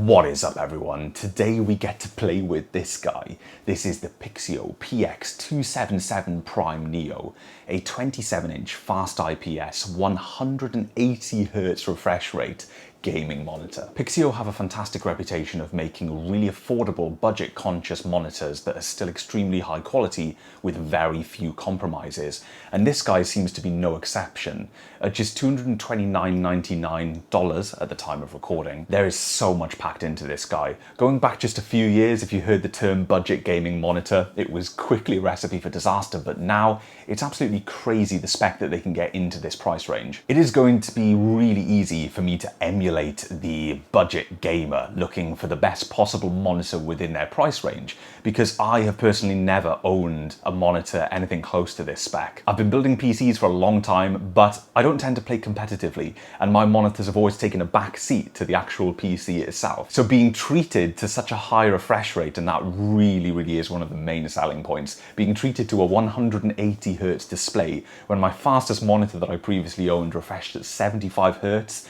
What is up everyone? Today we get to play with this guy. This is the Pixio PX277 Prime Neo, a 27-inch fast IPS 180Hz refresh rate gaming monitor. Pixio have a fantastic reputation of making really affordable, budget-conscious monitors that are still extremely high quality with very few compromises, and this guy seems to be no exception. At just $229.99 at the time of recording, there is so much packed into this guy. Going back just a few years, if you heard the term budget gaming monitor, it was quickly a recipe for disaster, but now it's absolutely crazy the spec that they can get into this price range. It is going to be really easy for me to emulate the budget gamer looking for the best possible monitor within their price range, because I have personally never owned a monitor anything close to this spec. I've been building PCs for a long time, but I don't tend to play competitively, and my monitors have always taken a back seat to the actual PC itself. So being treated to such a high refresh rate, and that really is one of the main selling points, being treated to a 180Hz display when my fastest monitor that I previously owned refreshed at 75Hz,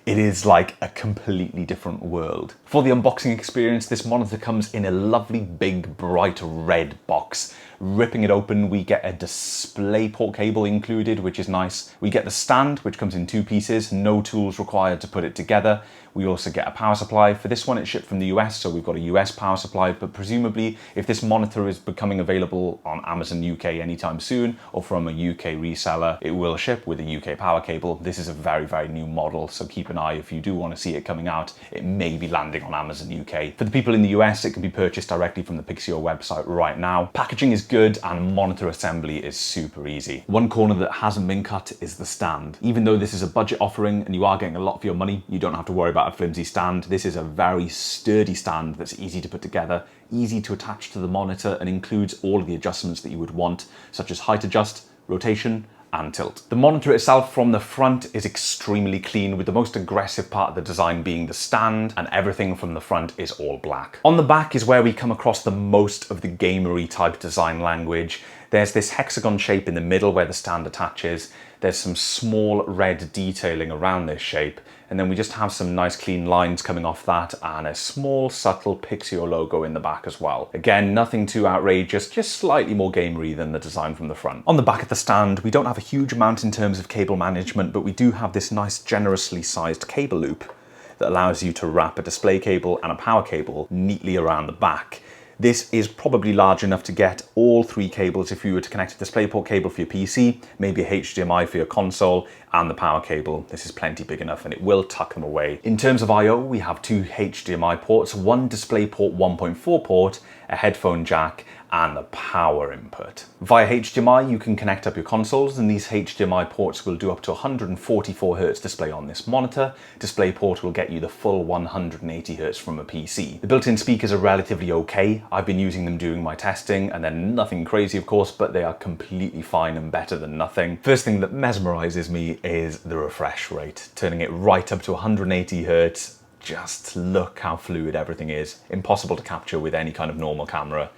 it is like a completely different world. For the unboxing experience, this monitor comes in a lovely big bright red box. Ripping it open, we get a DisplayPort cable included, which is nice. We get the stand, which comes in two pieces, no tools required to put it together. We also get a power supply. For this one, it's shipped from the US, so we've got a US power supply, but presumably if this monitor is becoming available on Amazon UK anytime soon, or from a UK reseller, it will ship with a UK power cable. This is a very new model, so keep an eye if you do want to see it coming out. It may be landing on Amazon UK. For the people in the US, it can be purchased directly from the Pixio website right now. Packaging is good and monitor assembly is super easy. One corner that hasn't been cut is the stand. Even though this is a budget offering and you are getting a lot for your money, you don't have to worry about a flimsy stand. This is a very sturdy stand that's easy to put together, easy to attach to the monitor, and includes all of the adjustments that you would want, such as height adjust, rotation, and tilt. The monitor itself from the front is extremely clean, with the most aggressive part of the design being the stand, and everything from the front is all black. On the back is where we come across the most of the gamery type design language. There's this hexagon shape in the middle where the stand attaches. There's some small red detailing around this shape, and then we just have some nice clean lines coming off that and a small subtle Pixio logo in the back as well. Again, nothing too outrageous, just slightly more gamery than the design from the front. On the back of the stand, we don't have a huge amount in terms of cable management, but we do have this nice generously sized cable loop that allows you to wrap a display cable and a power cable neatly around the back. This is probably large enough to get all three cables if you were to connect a DisplayPort cable for your PC, maybe a HDMI for your console, and the power cable. This is plenty big enough and it will tuck them away. In terms of I/O, we have two HDMI ports, one DisplayPort 1.4 port, a headphone jack, and the power input. Via HDMI, you can connect up your consoles, and these HDMI ports will do up to 144Hz display on this monitor. DisplayPort will get you the full 180Hz from a PC. The built-in speakers are relatively okay. I've been using them during my testing, and they're nothing crazy, of course, but they are completely fine and better than nothing. First thing that mesmerizes me is the refresh rate. Turning it right up to 180Hz, just look how fluid everything is. Impossible to capture with any kind of normal camera.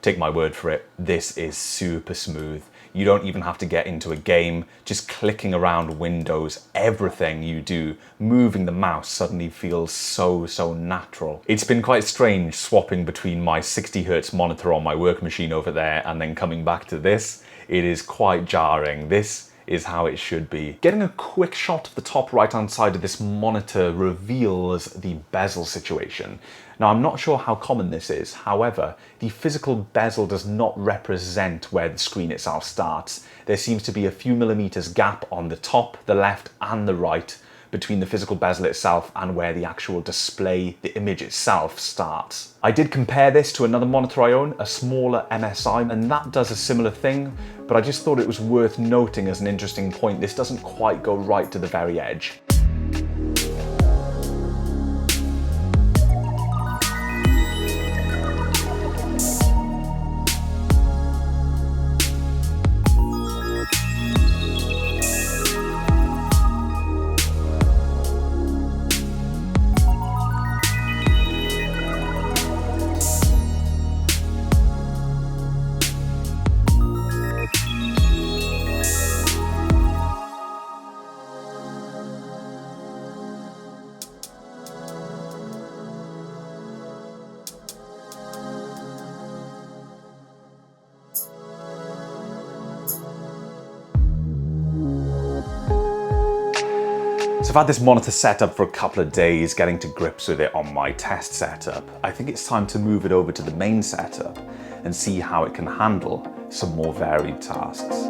Take my word for it, this is super smooth. You don't even have to get into a game. Just clicking around windows, everything you do, moving the mouse suddenly feels so natural. It's been quite strange swapping between my 60Hz monitor on my work machine over there and then coming back to this. It is quite jarring. This is how it should be. Getting a quick shot of the top right hand side of this monitor reveals the bezel situation. Now, I'm not sure how common this is. However, the physical bezel does not represent where the screen itself starts. There seems to be a few millimeters gap on the top, the left, and the right between the physical bezel itself and where the actual display, the image itself, starts. I did compare this to another monitor I own, a smaller MSI, and that does a similar thing, but I just thought it was worth noting as an interesting point. This doesn't quite go right to the very edge. I've had this monitor set up for a couple of days, getting to grips with it on my test setup. I think it's time to move it over to the main setup and see how it can handle some more varied tasks.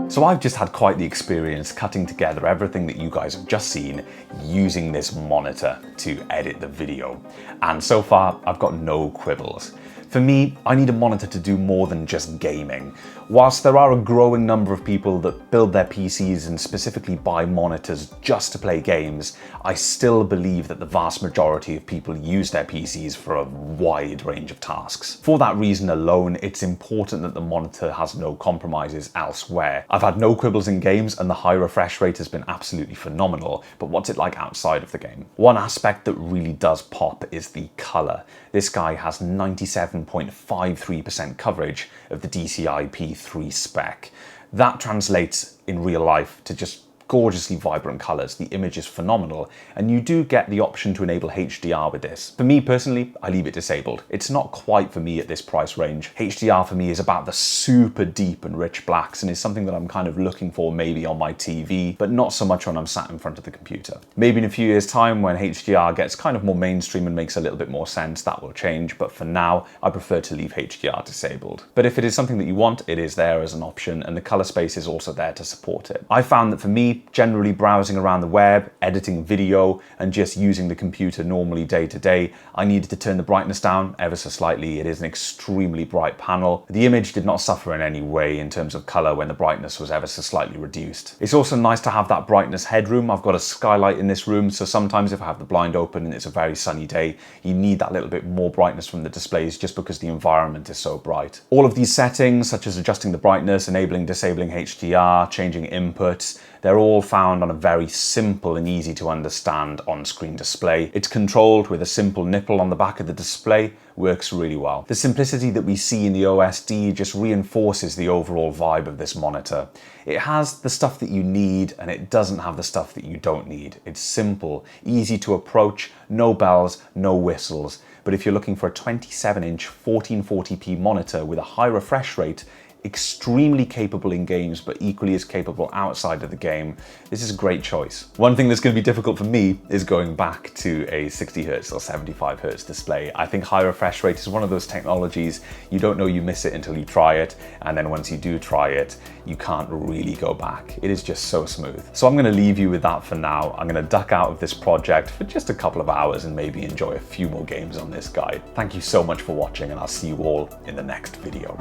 So I've just had quite the experience cutting together everything that you guys have just seen using this monitor to edit the video. And so far, I've got no quibbles. For me, I need a monitor to do more than just gaming. Whilst there are a growing number of people that build their PCs and specifically buy monitors just to play games, I still believe that the vast majority of people use their PCs for a wide range of tasks. For that reason alone, it's important that the monitor has no compromises elsewhere. I've had no quibbles in games and the high refresh rate has been absolutely phenomenal, but what's it like outside of the game? One aspect that really does pop is the color. This guy has 97.53% coverage of the DCI P3 spec. That translates in real life to just gorgeously vibrant colors. The image is phenomenal, and you do get the option to enable HDR with this. For me personally, I leave it disabled. It's not quite for me at this price range. HDR for me is about the super deep and rich blacks and is something that I'm kind of looking for maybe on my TV, but not so much when I'm sat in front of the computer. Maybe in a few years' time when HDR gets kind of more mainstream and makes a little bit more sense, that will change, but for now, I prefer to leave HDR disabled. But if it is something that you want, it is there as an option, and the color space is also there to support it. I found that for me, generally browsing around the web, editing video, and just using the computer normally day to day, I needed to turn the brightness down ever so slightly. It is an extremely bright panel. The image did not suffer in any way in terms of color when the brightness was ever so slightly reduced. It's also nice to have that brightness headroom. I've got a skylight in this room, so sometimes if I have the blind open and it's a very sunny day, you need that little bit more brightness from the displays just because the environment is so bright. All of these settings, such as adjusting the brightness, enabling, disabling HDR, changing inputs, they're all found on a very simple and easy to understand on-screen display. It's controlled with a simple nipple on the back of the display, works really well. The simplicity that we see in the OSD just reinforces the overall vibe of this monitor. It has the stuff that you need and it doesn't have the stuff that you don't need. It's simple, easy to approach, no bells, no whistles. But if you're looking for a 27-inch 1440p monitor with a high refresh rate, extremely capable in games, but equally as capable outside of the game, this is a great choice. One thing that's going to be difficult for me is going back to a 60Hz or 75Hz display. I think high refresh rate is one of those technologies you don't know you miss it until you try it, and then once you do try it, you can't really go back. It is just so smooth. So I'm going to leave you with that for now. I'm going to duck out of this project for just a couple of hours and maybe enjoy a few more games on this guide. Thank you so much for watching, and I'll see you all in the next video.